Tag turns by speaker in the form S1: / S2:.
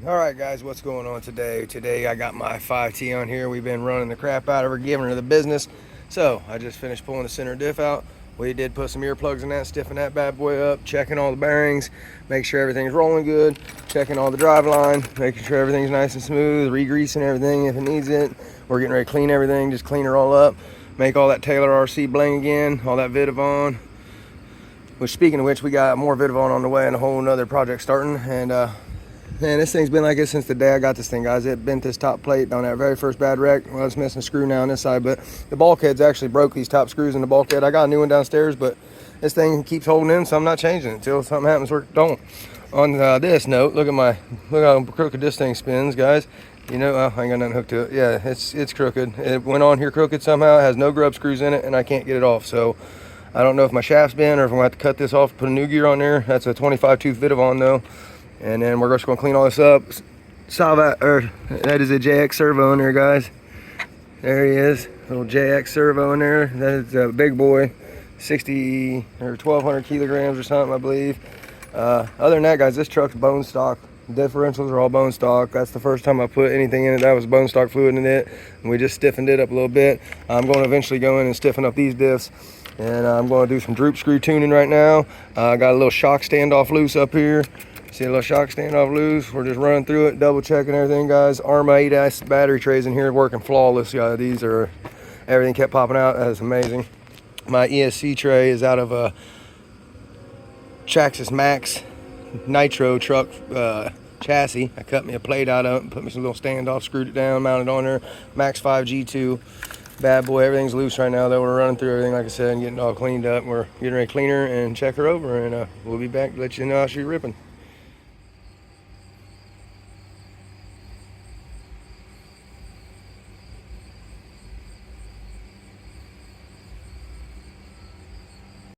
S1: All right, guys, what's going on today? Today I got my 5T on here. We've been running the crap out of her, giving her the business. So I just finished pulling the center diff out. We did put some earplugs in that, stiffen that bad boy up, checking all the bearings, make sure everything's rolling good, checking all the drive line, making sure everything's nice and smooth, re-greasing everything if it needs it. We're getting ready to clean everything, just clean her all up, make all that Taylor RC bling again, all that Vidavon. Which, speaking of which, we got more Vidavon on the way and a whole nother project starting. And man, this thing's been like this since the day I got this thing, guys. It bent this top plate on that very first bad wreck. Well, it's missing a screw now on this side, but the bulkheads actually broke these top screws in the bulkhead. I got a new one downstairs, but this thing keeps holding in, so I'm not changing it until something happens or don't. On this note, look how crooked this thing spins, guys. You know, I ain't got nothing hooked to it. Yeah, it's crooked. It went on here crooked somehow. It has no grub screws in it, and I can't get it off. So I don't know if my shaft's bent or if I'm gonna have to cut this off, put a new gear on there. That's a 25 tooth Vidavon though. And then we're just gonna clean all this up. That is a JX servo in there, guys. There he is, little JX servo in there. That is a big boy, 60 or 1200 kilograms or something, I believe. Other than that, guys, this truck's bone stock. Differentials are all bone stock. That's the first time I put anything in it that was bone stock fluid in it, and we just stiffened it up a little bit. I'm going to eventually go in and stiffen up these diffs, and I'm going to do some droop screw tuning right now. I got a little shock standoff loose up here. See a little shock standoff loose. We're just running through it, double checking everything, guys. Arma 8S battery trays in here working flawless, guys. These are, everything kept popping out. That's amazing. My ESC tray is out of a Traxxas Max Nitro truck chassis. I cut me a plate out of it, put me some little standoff, screwed it down, mounted on there. Max 5 G2. Bad boy, everything's loose right now though. We're running through everything, like I said, and getting it all cleaned up. We're getting ready to clean her and check her over, and we'll be back to let you know how she's ripping.